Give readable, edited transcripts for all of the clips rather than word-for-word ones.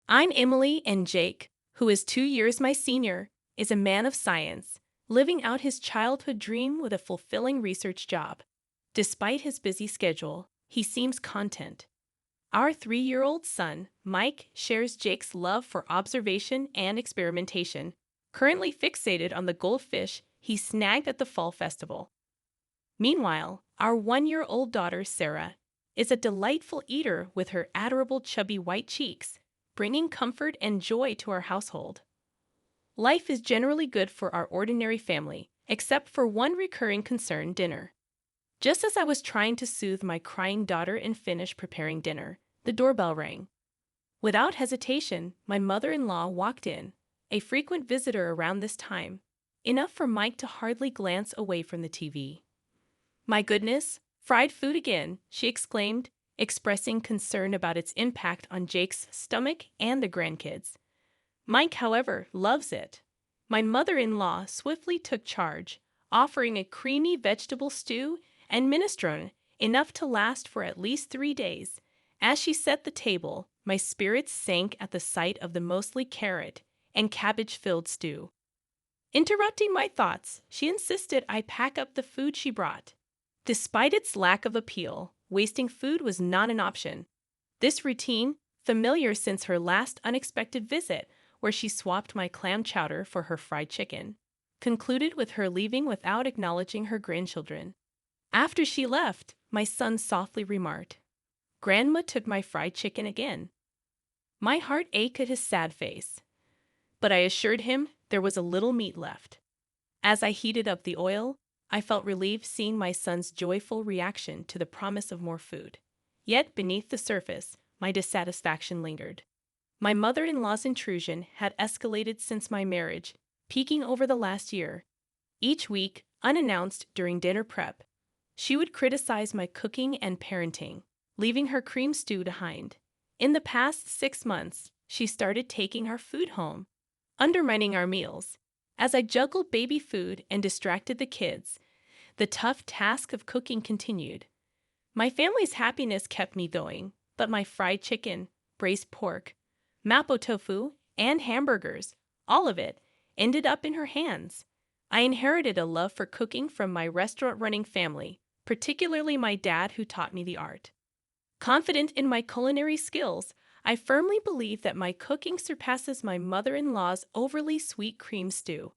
I'm Emily, and Jake, who is 2 years my senior, is a man of science, living out his childhood dream with a fulfilling research job. Despite his busy schedule, he seems content. Our 3-year-old son, Mike, shares Jake's love for observation and experimentation, currently fixated on the goldfish he snagged at the fall festival. Meanwhile, our 1-year-old daughter, Sarah, is a delightful eater with her adorable chubby white cheeks, bringing comfort and joy to our household. Life is generally good for our ordinary family, except for one recurring concern: dinner. Just as I was trying to soothe my crying daughter and finish preparing dinner, the doorbell rang. Without hesitation, my mother-in-law walked in, a frequent visitor around this time, enough for Mike to hardly glance away from the TV. "My goodness, fried food again," she exclaimed, expressing concern about its impact on Jake's stomach and the grandkids. Mike, however, loves it. My mother-in-law swiftly took charge, offering a creamy vegetable stew and minestrone, enough to last for at least 3 days. As she set the table, my spirits sank at the sight of the mostly carrot and cabbage-filled stew. Interrupting my thoughts, she insisted I pack up the food she brought. Despite its lack of appeal, wasting food was not an option. This routine, familiar since her last unexpected visit, where she swapped my clam chowder for her fried chicken, concluded with her leaving without acknowledging her grandchildren. After she left, my son softly remarked, "Grandma took my fried chicken again." My heart ached at his sad face, but I assured him there was a little meat left. As I heated up the oil, I felt relieved seeing my son's joyful reaction to the promise of more food. Yet beneath the surface, my dissatisfaction lingered. My mother-in-law's intrusion had escalated since my marriage, peaking over the last year. Each week, unannounced during dinner prep, she would criticize my cooking and parenting, leaving her cream stew behind. In the past 6 months, she started taking our food home, undermining our meals. As I juggled baby food and distracted the kids, the tough task of cooking continued. My family's happiness kept me going, but my fried chicken, braised pork, mapo tofu, and hamburgers, all of it, ended up in her hands. I inherited a love for cooking from my restaurant-running family, particularly my dad, who taught me the art. Confident in my culinary skills, I firmly believe that my cooking surpasses my mother-in-law's overly sweet cream stew.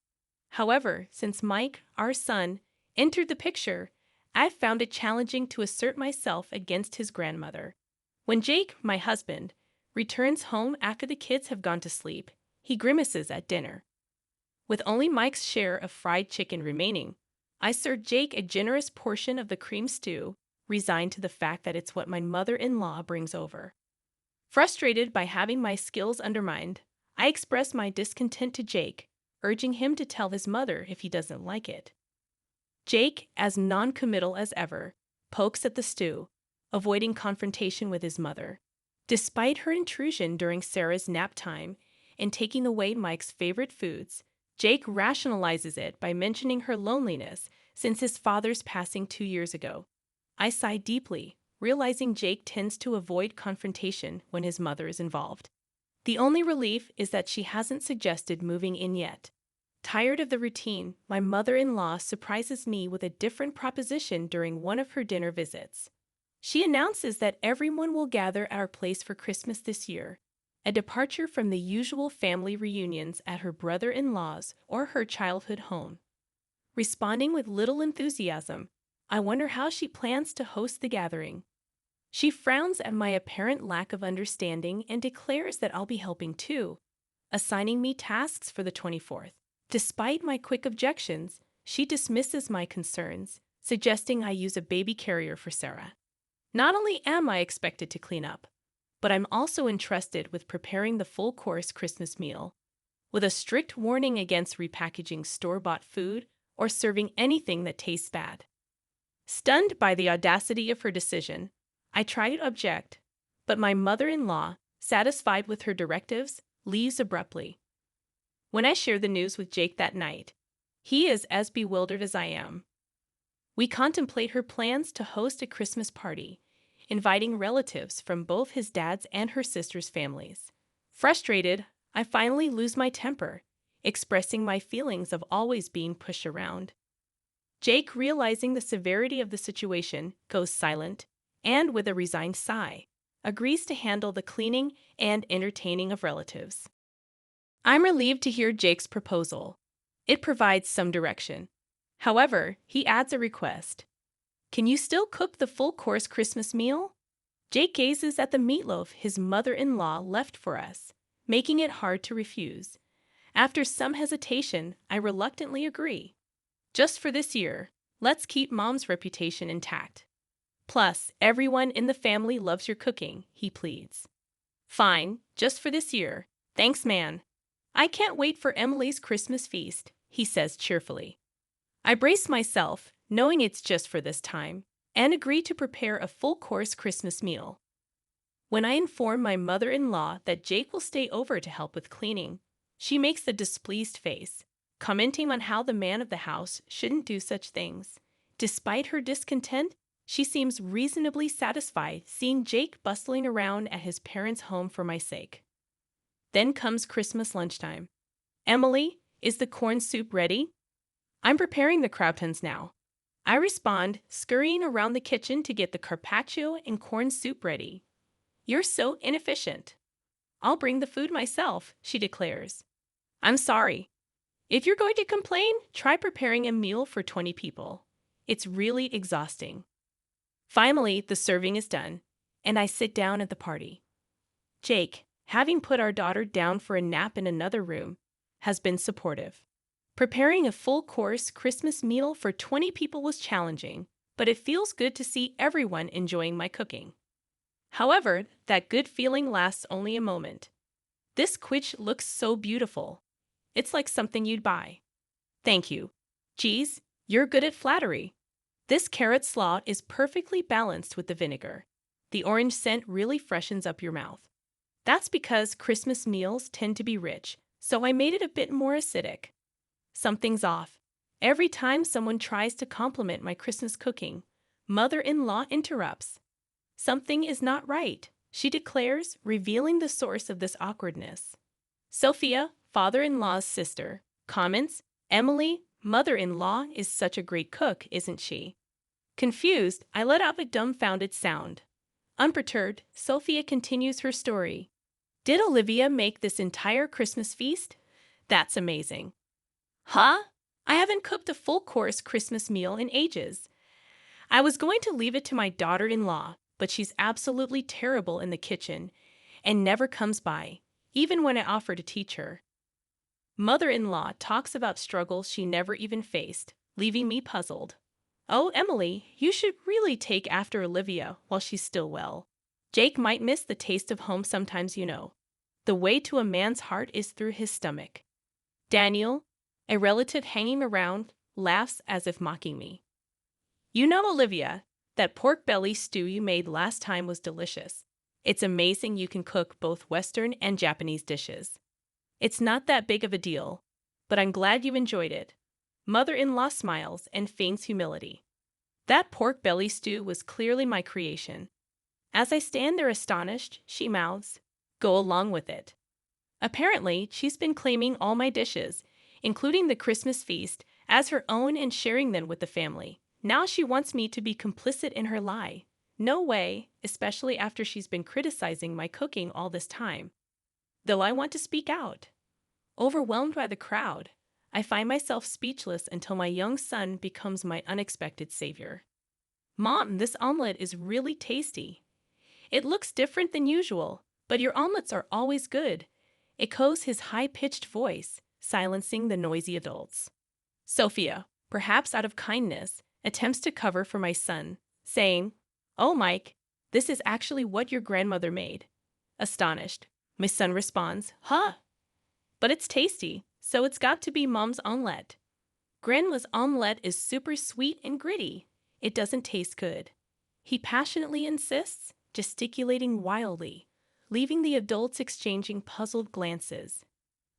However, since Mike, our son, entered the picture, I've found it challenging to assert myself against his grandmother. When Jake, my husband, returns home after the kids have gone to sleep, he grimaces at dinner. With only Mike's share of fried chicken remaining, I serve Jake a generous portion of the cream stew, resigned to the fact that it's what my mother-in-law brings over. Frustrated by having my skills undermined, I express my discontent to Jake, urging him to tell his mother if he doesn't like it. Jake, as non-committal as ever, pokes at the stew, avoiding confrontation with his mother. Despite her intrusion during Sarah's nap time and taking away Mike's favorite foods, Jake rationalizes it by mentioning her loneliness since his father's passing 2 years ago. I sigh deeply, realizing Jake tends to avoid confrontation when his mother is involved. The only relief is that she hasn't suggested moving in yet. Tired of the routine, my mother-in-law surprises me with a different proposition during one of her dinner visits. She announces that everyone will gather at our place for Christmas this year, a departure from the usual family reunions at her brother-in-law's or her childhood home. Responding with little enthusiasm, I wonder how she plans to host the gathering. She frowns at my apparent lack of understanding and declares that I'll be helping too, assigning me tasks for the 24th. Despite my quick objections, she dismisses my concerns, suggesting I use a baby carrier for Sarah. Not only am I expected to clean up, but I'm also entrusted with preparing the full-course Christmas meal, with a strict warning against repackaging store-bought food or serving anything that tastes bad. Stunned by the audacity of her decision, I try to object, but my mother-in-law, satisfied with her directives, leaves abruptly. When I share the news with Jake that night, he is as bewildered as I am. We contemplate her plans to host a Christmas party, inviting relatives from both his dad's and her sister's families. Frustrated, I finally lose my temper, expressing my feelings of always being pushed around. Jake, realizing the severity of the situation, goes silent and, with a resigned sigh, agrees to handle the cleaning and entertaining of relatives. I'm relieved to hear Jake's proposal. It provides some direction. However, he adds a request. Can you still cook the full-course Christmas meal? Jake gazes at the meatloaf his mother-in-law left for us, making it hard to refuse. After some hesitation, I reluctantly agree. Just for this year, let's keep Mom's reputation intact. Plus, everyone in the family loves your cooking, he pleads. Fine, just for this year. Thanks, man. I can't wait for Emily's Christmas feast, he says cheerfully. I brace myself, knowing it's just for this time, and agree to prepare a full-course Christmas meal. When I inform my mother-in-law that Jake will stay over to help with cleaning, she makes a displeased face, commenting on how the man of the house shouldn't do such things. Despite her discontent, she seems reasonably satisfied seeing Jake bustling around at his parents' home for my sake. Then comes Christmas lunchtime. Emily, is the corn soup ready? I'm preparing the croutons now. I respond, scurrying around the kitchen to get the carpaccio and corn soup ready. You're so inefficient. I'll bring the food myself, she declares. I'm sorry. If you're going to complain, try preparing a meal for 20 people. It's really exhausting. Finally, the serving is done, and I sit down at the party. Jake, having put our daughter down for a nap in another room, has been supportive. Preparing a full-course Christmas meal for 20 people was challenging, but it feels good to see everyone enjoying my cooking. However, that good feeling lasts only a moment. This quiche looks so beautiful. It's like something you'd buy. Thank you. Geez, you're good at flattery. This carrot slaw is perfectly balanced with the vinegar. The orange scent really freshens up your mouth. That's because Christmas meals tend to be rich, so I made it a bit more acidic. Something's off. Every time someone tries to compliment my Christmas cooking, mother-in-law interrupts. Something is not right, she declares, revealing the source of this awkwardness. Sophia, father-in-law's sister, comments, Emily, mother-in-law, is such a great cook, isn't she? Confused, I let out a dumbfounded sound. Unperturbed, Sophia continues her story. Did Olivia make this entire Christmas feast? That's amazing. Huh? I haven't cooked a full-course Christmas meal in ages. I was going to leave it to my daughter-in-law, but she's absolutely terrible in the kitchen and never comes by, even when I offer to teach her. Mother-in-law talks about struggles she never even faced, leaving me puzzled. Oh, Emily, you should really take after Olivia while she's still well. Jake might miss the taste of home sometimes, you know. The way to a man's heart is through his stomach. Daniel, a relative hanging around, laughs as if mocking me. You know, Olivia, that pork belly stew you made last time was delicious. It's amazing you can cook both Western and Japanese dishes. It's not that big of a deal, but I'm glad you enjoyed it. Mother-in-law smiles and feigns humility. That pork belly stew was clearly my creation. As I stand there astonished, she mouths, "Go along with it." Apparently, she's been claiming all my dishes, including the Christmas feast, as her own and sharing them with the family. Now she wants me to be complicit in her lie. No way, especially after she's been criticizing my cooking all this time. Though I want to speak out. Overwhelmed by the crowd, I find myself speechless until my young son becomes my unexpected savior. Mom, this omelet is really tasty. It looks different than usual, but your omelets are always good, echoes his high-pitched voice, silencing the noisy adults. Sophia, perhaps out of kindness, attempts to cover for my son, saying, "Oh, Mike, this is actually what your grandmother made." Astonished, my son responds, "Huh? But it's tasty, so it's got to be Mom's omelet." Grandma's omelet is super sweet and gritty. It doesn't taste good. He passionately insists, gesticulating wildly, leaving the adults exchanging puzzled glances.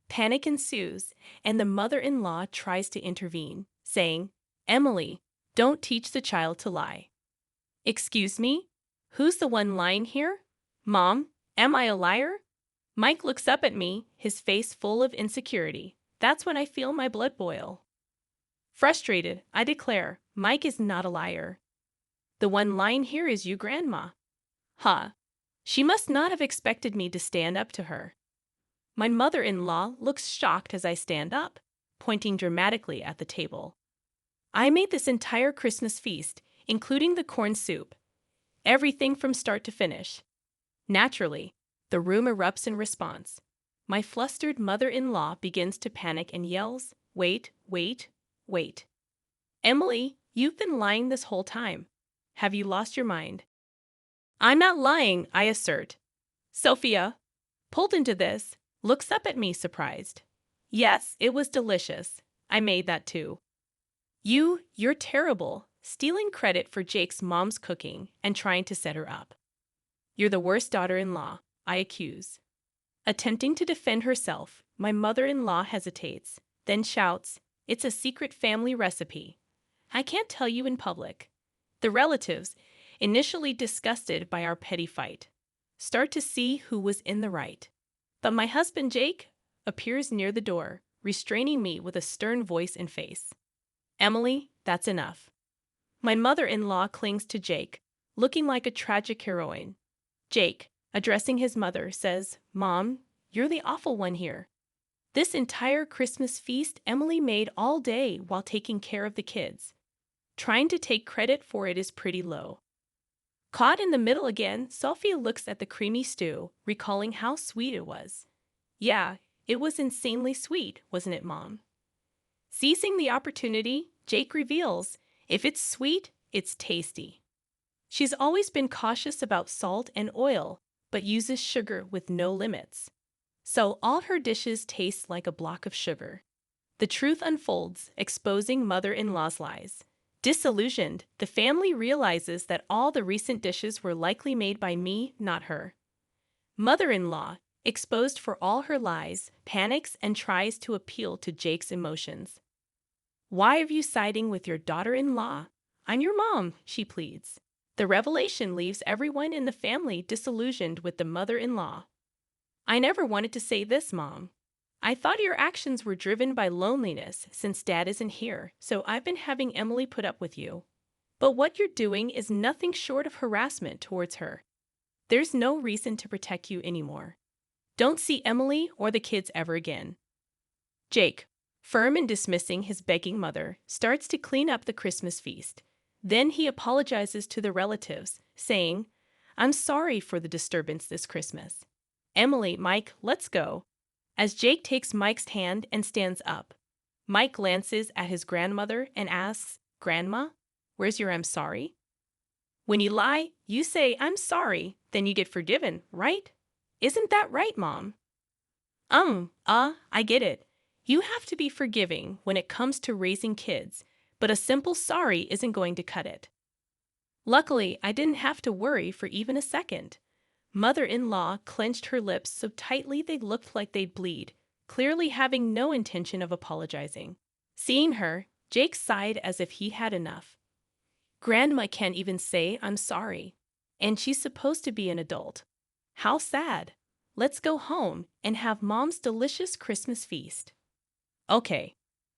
Panic ensues, and the mother-in-law tries to intervene, saying, "Emily, don't teach the child to lie." Excuse me? Who's the one lying here? Mom, am I a liar? Mike looks up at me, his face full of insecurity. That's when I feel my blood boil. Frustrated, I declare, Mike is not a liar. The one lying here is you, Grandma. Ha! She must not have expected me to stand up to her. My mother-in-law looks shocked as I stand up, pointing dramatically at the table. I made this entire Christmas feast, including the corn soup. Everything from start to finish. Naturally, the room erupts in response. My flustered mother-in-law begins to panic and yells, "Wait, wait, wait. Emily, you've been lying this whole time. Have you lost your mind?" "I'm not lying," I assert. Sophia, pulled into this, looks up at me surprised. "Yes, it was delicious. I made that too." You're terrible, stealing credit for Jake's mom's cooking and trying to set her up. "You're the worst daughter-in-law," I accuse. Attempting to defend herself, my mother-in-law hesitates, then shouts, "It's a secret family recipe. I can't tell you in public." The relatives, initially disgusted by our petty fight, start to see who was in the right. But my husband Jake appears near the door, restraining me with a stern voice and face. "Emily, that's enough." My mother-in-law clings to Jake, looking like a tragic heroine. Jake, addressing his mother, says, "Mom, you're the awful one here. This entire Christmas feast Emily made all day while taking care of the kids. Trying to take credit for it is pretty low." Caught in the middle again, Sophia looks at the creamy stew, recalling how sweet it was. "Yeah, it was insanely sweet, wasn't it, Mom?" Seizing the opportunity, Jake reveals, if it's sweet, it's tasty. She's always been cautious about salt and oil, but uses sugar with no limits. So all her dishes taste like a block of sugar. The truth unfolds, exposing mother-in-law's lies. Disillusioned, the family realizes that all the recent dishes were likely made by me, not her. Mother-in-law, exposed for all her lies, panics and tries to appeal to Jake's emotions. "Why are you siding with your daughter-in-law? I'm your mom," she pleads. The revelation leaves everyone in the family disillusioned with the mother-in-law. "I never wanted to say this, Mom. I thought your actions were driven by loneliness since Dad isn't here, so I've been having Emily put up with you. But what you're doing is nothing short of harassment towards her. There's no reason to protect you anymore. Don't see Emily or the kids ever again." Jake, firm in dismissing his begging mother, starts to clean up the Christmas feast. Then he apologizes to the relatives, saying, "I'm sorry for the disturbance this Christmas. Emily, Mike, let's go." As Jake takes Mike's hand and stands up, Mike glances at his grandmother and asks, "Grandma, where's your I'm sorry?" "When you lie, you say I'm sorry, then you get forgiven, right? Isn't that right, Mom?" I get it. You have to be forgiving when it comes to raising kids, but a simple sorry isn't going to cut it." Luckily, I didn't have to worry for even a second. Mother-in-law clenched her lips so tightly they looked like they'd bleed, clearly having no intention of apologizing. Seeing her, Jake sighed as if he had enough. "Grandma can't even say I'm sorry. And she's supposed to be an adult. How sad. Let's go home and have Mom's delicious Christmas feast." Okay.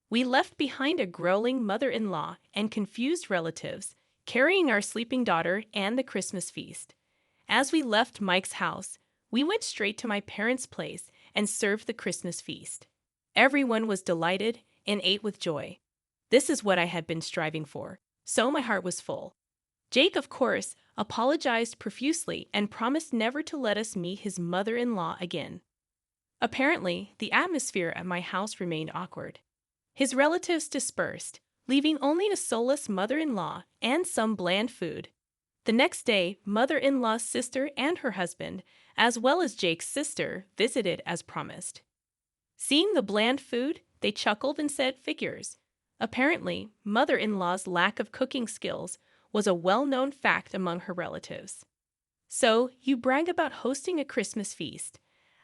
We left behind a growling mother-in-law and confused relatives, carrying our sleeping daughter and the Christmas feast. As we left Mike's house, we went straight to my parents' place and served the Christmas feast. Everyone was delighted and ate with joy. This is what I had been striving for, so my heart was full. Jake, of course, apologized profusely and promised never to let us meet his mother-in-law again. Apparently, the atmosphere at my house remained awkward. His relatives dispersed, leaving only a soulless mother-in-law and some bland food. The next day, mother-in-law's sister and her husband, as well as Jake's sister, visited as promised. Seeing the bland food, they chuckled and said figures. Apparently, mother-in-law's lack of cooking skills was a well-known fact among her relatives. "So, you brag about hosting a Christmas feast.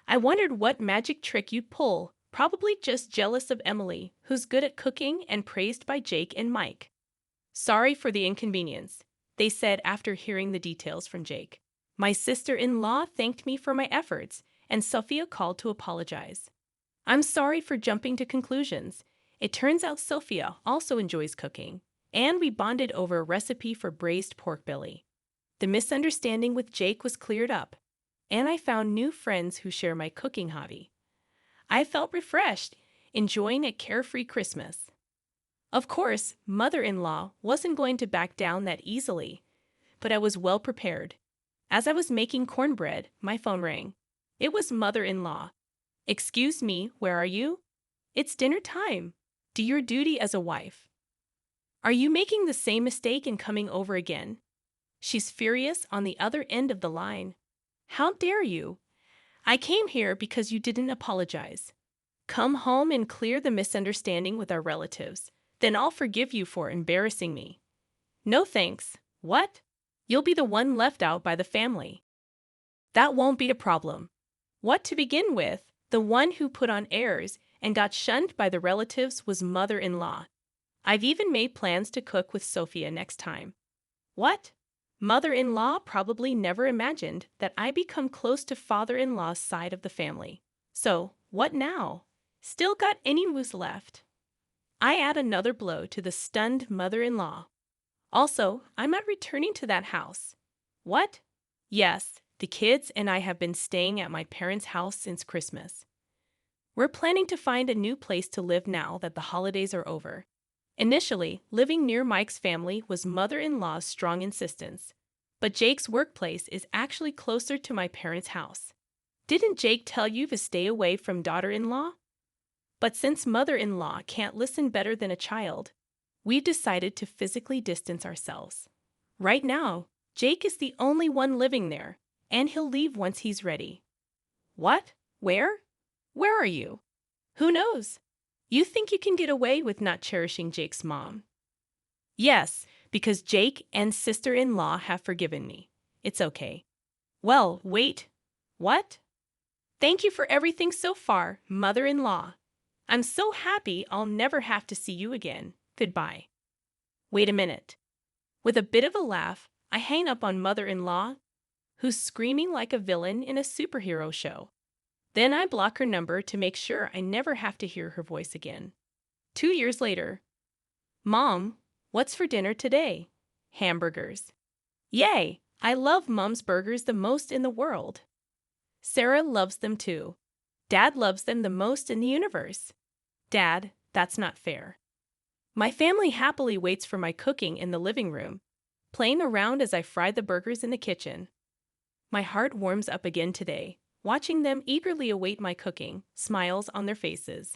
I wondered what magic trick you'd pull, probably just jealous of Emily, who's good at cooking and praised by Jake and Mike." "Sorry for the inconvenience," they said after hearing the details from Jake. "My sister-in-law thanked me for my efforts, and Sophia called to apologize. I'm sorry for jumping to conclusions. It turns out Sophia also enjoys cooking, and we bonded over a recipe for braised pork belly. The misunderstanding with Jake was cleared up, and I found new friends who share my cooking hobby. I felt refreshed, enjoying a carefree Christmas. Of course, mother-in-law wasn't going to back down that easily, but I was well prepared. As I was making cornbread, my phone rang. It was mother-in-law. Excuse me, where are you? It's dinner time. Do your duty as a wife. Are you making the same mistake and coming over again? She's furious on the other end of the line. How dare you? I came here because you didn't apologize. Come home and clear the misunderstanding with our relatives. Then I'll forgive you for embarrassing me. No thanks. What? You'll be the one left out by the family. That won't be a problem. What to begin with, the one who put on airs and got shunned by the relatives was mother-in-law. I've even made plans to cook with Sophia next time. What? Mother-in-law probably never imagined that I become close to father-in-law's side of the family. So, what now? Still got any moose left? I add another blow to the stunned mother-in-law. Also, I'm not returning to that house. What? Yes, the kids and I have been staying at my parents' house since Christmas. We're planning to find a new place to live now that the holidays are over. Initially, living near Mike's family was mother-in-law's strong insistence, but Jake's workplace is actually closer to my parents' house. Didn't Jake tell you to stay away from daughter-in-law? But since mother-in-law can't listen better than a child, we've decided to physically distance ourselves. Right now, Jake is the only one living there, and he'll leave once he's ready. What? Where? Where are you? Who knows? You think you can get away with not cherishing Jake's mom? Yes, because Jake and sister-in-law have forgiven me. It's okay. Well, wait. What? Thank you for everything so far, mother-in-law. I'm so happy I'll never have to see you again. Goodbye. Wait a minute. With a bit of a laugh, I hang up on mother-in-law, who's screaming like a villain in a superhero show. Then I block her number to make sure I never have to hear her voice again. 2 years later. Mom, what's for dinner today? Hamburgers. Yay! I love Mom's burgers the most in the world. Sarah loves them too. Dad loves them the most in the universe. Dad, that's not fair. My family happily waits for my cooking in the living room, playing around as I fry the burgers in the kitchen. My heart warms up again today, watching them eagerly await my cooking, smiles on their faces.